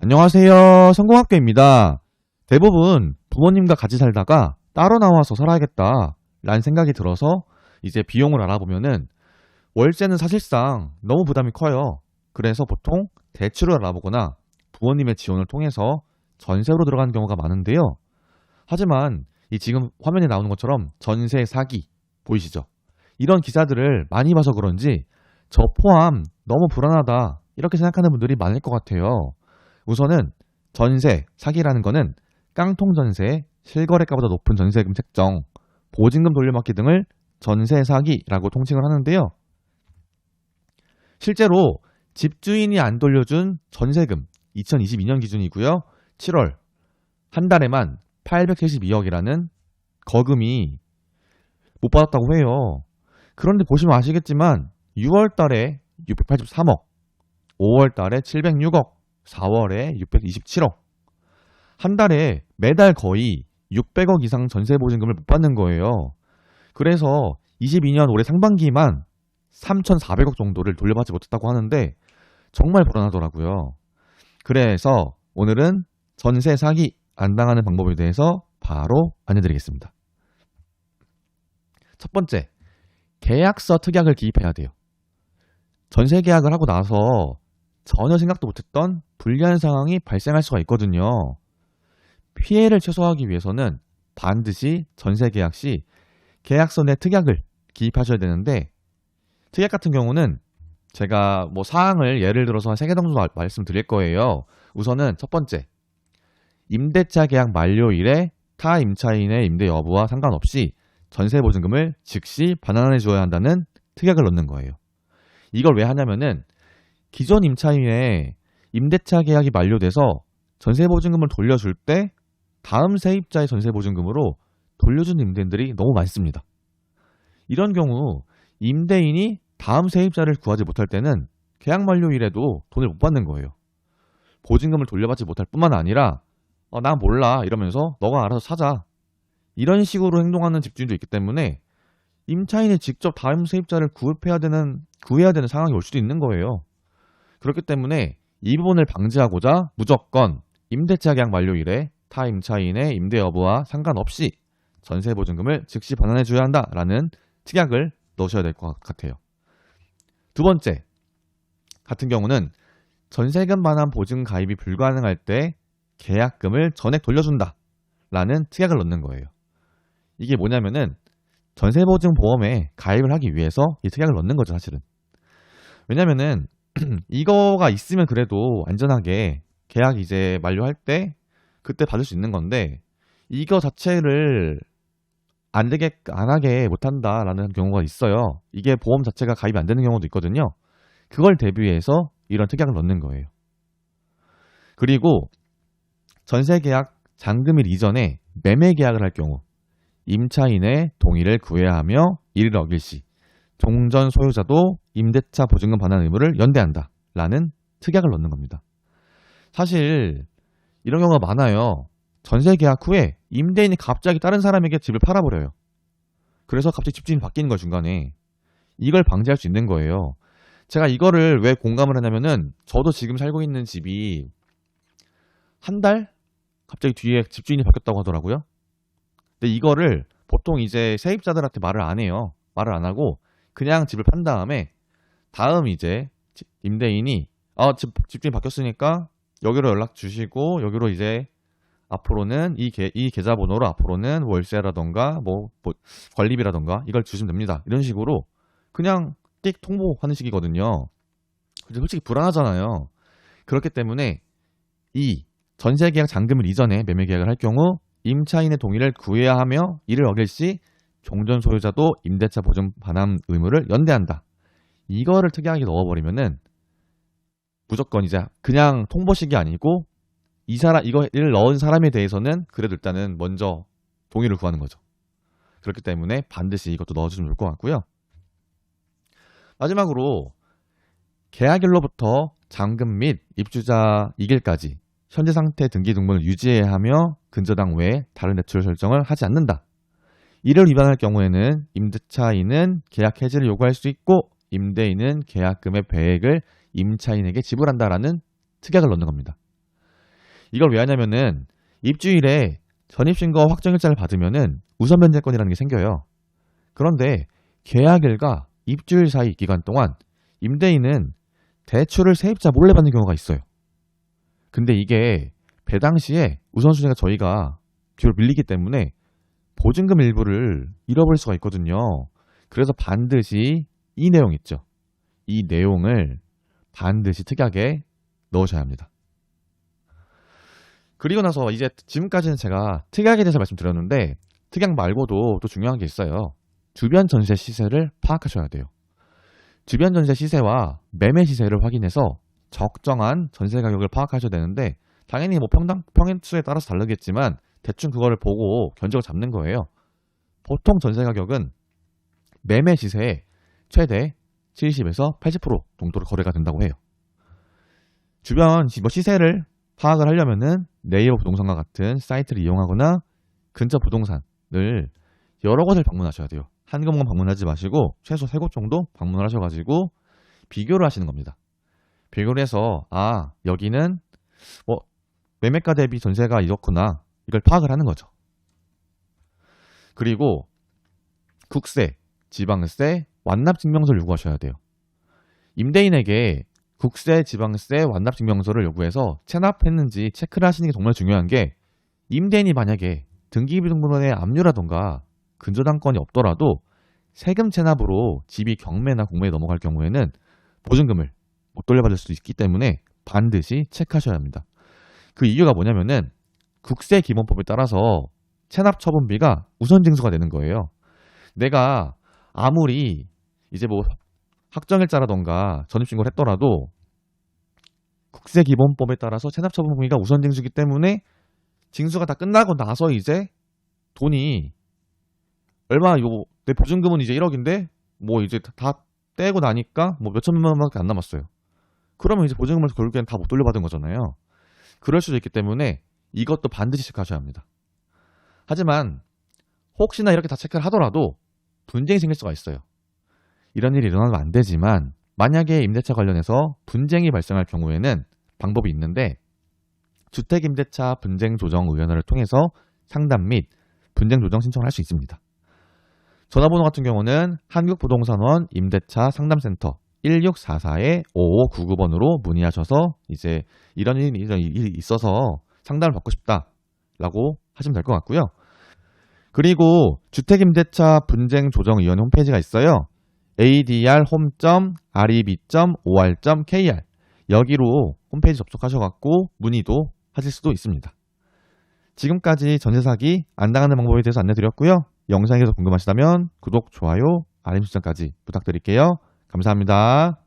안녕하세요. 성공학교입니다. 대부분 부모님과 같이 살다가 따로 나와서 살아야겠다 라는 생각이 들어서 이제 비용을 알아보면은 월세는 사실상 너무 부담이 커요. 그래서 보통 대출을 알아보거나 부모님의 지원을 통해서 전세로 들어가는 경우가 많은데요. 하지만 이 지금 화면에 나오는 것처럼 전세 사기 보이시죠? 이런 기사들을 많이 봐서 그런지 저 포함 너무 불안하다 이렇게 생각하는 분들이 많을 것 같아요. 우선은 전세, 사기라는 거는 깡통 전세, 실거래가보다 높은 전세금 책정, 보증금 돌려막기 등을 전세 사기라고 통칭을 하는데요. 실제로 집주인이 안 돌려준 전세금 2022년 기준이고요. 7월 한 달에만 872억이라는 거금이 못 받았다고 해요. 그런데 보시면 아시겠지만 6월 달에 683억, 5월 달에 706억, 4월에 627억. 한 달에 매달 거의 600억 이상 전세보증금을 못 받는 거예요. 그래서 22년 올해 상반기만 3,400억 정도를 돌려받지 못했다고 하는데 정말 불안하더라고요. 그래서 오늘은 전세 사기 안 당하는 방법에 대해서 바로 알려드리겠습니다. 첫 번째, 계약서 특약을 기입해야 돼요. 전세 계약을 하고 나서 전혀 생각도 못했던 불리한 상황이 발생할 수가 있거든요. 피해를 최소화하기 위해서는 반드시 전세 계약 시 계약서 내 특약을 기입하셔야 되는데, 특약 같은 경우는 제가 사항을 예를 들어서 한 3개 정도 말씀드릴 거예요. 우선은 첫 번째, 임대차 계약 만료일에 타 임차인의 임대 여부와 상관없이 전세 보증금을 즉시 반환해 줘야 한다는 특약을 넣는 거예요. 이걸 왜 하냐면은 기존 임차인의 임대차 계약이 만료돼서 전세보증금을 돌려줄 때 다음 세입자의 전세보증금으로 돌려준 임대인들이 너무 많습니다. 이런 경우 임대인이 다음 세입자를 구하지 못할 때는 계약 만료일에도 돈을 못 받는 거예요. 보증금을 돌려받지 못할 뿐만 아니라 난 몰라 이러면서 너가 알아서 사자 이런 식으로 행동하는 집주인도 있기 때문에 임차인이 직접 다음 세입자를 구해야 되는 상황이 올 수도 있는 거예요. 그렇기 때문에 이 부분을 방지하고자 무조건 임대차 계약 만료일에 타 임차인의 임대 여부와 상관없이 전세보증금을 즉시 반환해줘야 한다라는 특약을 넣으셔야 될 것 같아요. 두 번째, 같은 경우는 전세금 반환 보증 가입이 불가능할 때 계약금을 전액 돌려준다라는 특약을 넣는 거예요. 이게 뭐냐면은 전세보증보험에 가입을 하기 위해서 이 특약을 넣는 거죠, 사실은. 왜냐면은 이거가 있으면 그래도 안전하게 계약 이제 만료할 때 그때 받을 수 있는 건데, 이거 자체를 안 하게 못한다라는 경우가 있어요. 이게 보험 자체가 가입이 안 되는 경우도 있거든요. 그걸 대비해서 이런 특약을 넣는 거예요. 그리고 전세계약 잔금일 이전에 매매 계약을 할 경우 임차인의 동의를 구해야 하며 이를 어길 시 종전 소유자도 임대차 보증금 반환 의무를 연대한다 라는 특약을 넣는 겁니다. 사실 이런 경우가 많아요. 전세 계약 후에 임대인이 갑자기 다른 사람에게 집을 팔아버려요. 그래서 갑자기 집주인이 바뀌는 거예요, 중간에. 이걸 방지할 수 있는 거예요. 제가 이거를 왜 공감을 하냐면은 저도 지금 살고 있는 집이 한 달? 갑자기 뒤에 집주인이 바뀌었다고 하더라고요. 근데 이거를 보통 이제 세입자들한테 말을 안 해요. 말을 안 하고 그냥 집을 판 다음에 다음 이제 임대인이 집주인이 바뀌었으니까 여기로 연락 주시고 여기로 이제 앞으로는 이 계좌번호로 앞으로는 월세라던가 관리비라던가 이걸 주시면 됩니다. 이런 식으로 그냥 띡 통보하는 식이거든요. 근데 솔직히 불안하잖아요. 그렇기 때문에 이 전세계약 잔금일 이전에 매매계약을 할 경우 임차인의 동의를 구해야 하며 이를 어길 시 종전 소유자도 임대차 보증 반환 의무를 연대한다. 이거를 특이하게 넣어버리면은 무조건 이제 그냥 통보식이 아니고 이거를 넣은 사람에 대해서는 그래도 일단은 먼저 동의를 구하는 거죠. 그렇기 때문에 반드시 이것도 넣어주시면 좋을 것 같고요. 마지막으로 계약일로부터 잔금 및 입주자 이길까지 현재 상태 등기 등본을 유지해야 하며 근저당 외에 다른 대출 설정을 하지 않는다. 이를 위반할 경우에는 임대차인은 계약 해지를 요구할 수 있고 임대인은 계약금의 배액을 임차인에게 지불한다라는 특약을 넣는 겁니다. 이걸 왜 하냐면은 입주일에 전입신고 확정일자를 받으면은 우선 변제권이라는 게 생겨요. 그런데 계약일과 입주일 사이 기간 동안 임대인은 대출을 세입자 몰래 받는 경우가 있어요. 근데 이게 배당시에 우선순위가 저희가 뒤로 밀리기 때문에 보증금 일부를 잃어버릴 수가 있거든요. 그래서 반드시 이 내용 있죠. 이 내용을 반드시 특약에 넣으셔야 합니다. 그리고 나서 이제 지금까지는 제가 특약에 대해서 말씀드렸는데 특약 말고도 또 중요한 게 있어요. 주변 전세 시세를 파악하셔야 돼요. 주변 전세 시세와 매매 시세를 확인해서 적정한 전세 가격을 파악하셔야 되는데 당연히 뭐 평수에 따라서 다르겠지만 대충 그거를 보고 견적을 잡는 거예요. 보통 전세 가격은 매매 시세의 최대 70에서 80% 정도로 거래가 된다고 해요. 주변 시세를 파악을 하려면은 네이버 부동산과 같은 사이트를 이용하거나 근처 부동산을 여러 곳을 방문하셔야 돼요. 한 곳만 방문하지 마시고 최소 3곳 정도 방문을 하셔가지고 비교를 하시는 겁니다. 비교를 해서 여기는 매매가 대비 전세가 이렇구나 이걸 파악을 하는 거죠. 그리고 국세, 지방세, 완납증명서를 요구하셔야 돼요. 임대인에게 국세, 지방세, 완납증명서를 요구해서 체납했는지 체크를 하시는 게 정말 중요한 게 임대인이 만약에 등기부등본에 압류라던가 근저당권이 없더라도 세금 체납으로 집이 경매나 공매에 넘어갈 경우에는 보증금을 못 돌려받을 수도 있기 때문에 반드시 체크하셔야 합니다. 그 이유가 뭐냐면은 국세기본법에 따라서 체납처분비가 우선징수가 되는 거예요. 내가 아무리 이제 뭐 확정일자라던가 전입신고를 했더라도 국세기본법에 따라서 체납처분비가 우선징수이기 때문에 징수가 다 끝나고 나서 이제 돈이 내 보증금은 이제 1억인데 뭐 이제 다 떼고 나니까 뭐 몇천만 원밖에 안 남았어요. 그러면 이제 보증금을 결국엔 다 못 돌려받은 거잖아요. 그럴 수도 있기 때문에 이것도 반드시 체크하셔야 합니다. 하지만 혹시나 이렇게 다 체크를 하더라도 분쟁이 생길 수가 있어요. 이런 일이 일어나면 안 되지만 만약에 임대차 관련해서 분쟁이 발생할 경우에는 방법이 있는데 주택임대차 분쟁조정위원회를 통해서 상담 및 분쟁조정 신청을 할 수 있습니다. 전화번호 같은 경우는 한국부동산원 임대차 상담센터 1644-5599번으로 문의하셔서 이제 이런 일이 있어서 상담을 받고 싶다라고 하시면 될 것 같고요. 그리고 주택임대차 분쟁조정위원회 홈페이지가 있어요. adrhome.reb.or.kr 여기로 홈페이지 접속하셔갖고 문의도 하실 수도 있습니다. 지금까지 전세사기 안 당하는 방법에 대해서 안내드렸고요. 영상이 더 궁금하시다면 구독, 좋아요, 알림 설정까지 부탁드릴게요. 감사합니다.